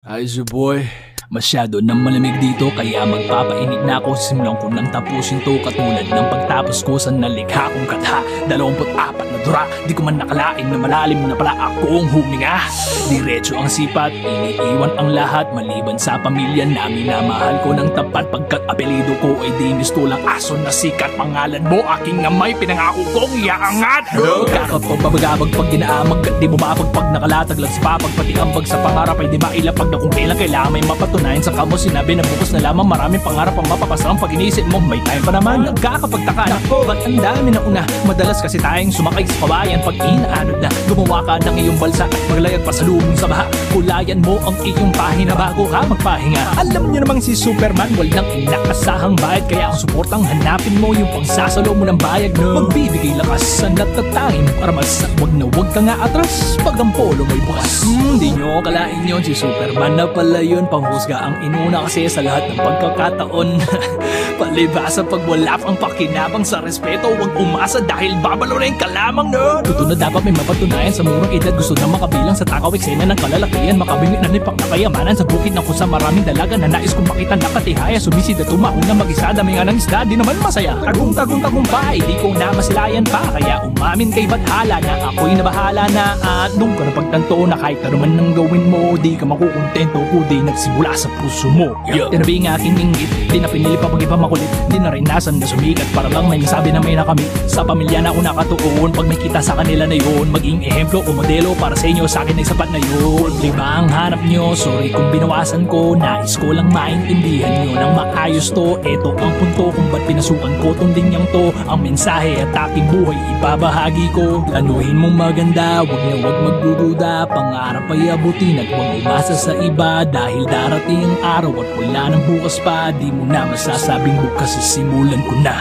Ayos your boy. Masyado nang malamig dito kaya magpapainit na ako. Simulan ko nang tapusin to katulad ng pagtapos ko sa nalikha kong katha. 24 na dura, di ko man nakalain na malalim na pala akong huminga. Diretso ang sipat, iniiwan ang lahat maliban sa pamilya na minamahal ko ng tapat. Pagkat apelido ko ay di mistulang aso na sikat. Pangalan mo aking namay, pinangako kong iaangat. Kakapagpabagabag pag ginaamag at di bumabag pag nakalatag lang sa papag. Pati ambag sa pangarap ay di mailapag na kung kailan kailangan may mapatunayan sa kamo. Sinabi na bukas na lamang maraming pangarap ang mapapasarang pag inisip mo may time pa naman. Nagkakapagtaka na ba't ang dami na una. Madalas kasi tayong sumakay sa kawayan pag inaanod na. Gumawa ka ng iyong balsa at maglayag pa sa lumong sa baha. Kulayan mo ang iyong pahina bago ka magpahinga. Alam niyo namang si Superman walang inakasahang bayad. Kaya ang suportang hanapin mo yung pangsasalo mo ng bayag no? Magbibigay lakas sa natatangin para mas wag na wag ka nga atras pag ang polo may bukas. Di nyo kalain yun si Superman na pala yun. Panghusga ang inuna kasi sa lahat ng pagkakataon. Palibasa pag wala pang pakinabang sa respeto. Huwag umasa dahil babalorin ka lamang no? Totoo na dapat may mapatunayan sa murang edad. Gusto na makabilang sa takaw eksena ng kalalakihan. Makabingit na nipak na kayamanan sa bukid ng kusa maraming dalaga na nais kong makita nakatihaya. Sumisid at tumahong na mag-isa dami nga ng isda. Di naman masaya. Tagong-tagumpay di ko na masilayan pa. Kaya umamin kay Bathala na ako'y nabahala na. At nung ka napagtanto na kahit naman nang gawin mo di ka makukontento kundi nagsimula sa puso mo. Tinabi ang aking inggit. Di na pinili pa pag iba makulit. Di na rin nasan na sumikat para lang may nasabi na may nakamit. Sa pamilya na ako nakatuon. Pag may kita sa kanila na yun maging ehemplo o modelo para sa inyo. Sa akin ay sapat na yun. Diba ang hanap nyo? Sorry kung binawasan ko. Nais ko lang maintindihan nyo nang maayos to. Eto ang punto kung ba't pinasukan ko tong linyang to. Ang mensahe at aking buhay ibabahagi ko. Planuhin mong maganda. Wag na wag magdududa. Pangarap ay abutin at wag umasa sa iba. Dahil darating ang araw at wala nang bukas pa. Di mo na masasabing bukas sisimulan ko na.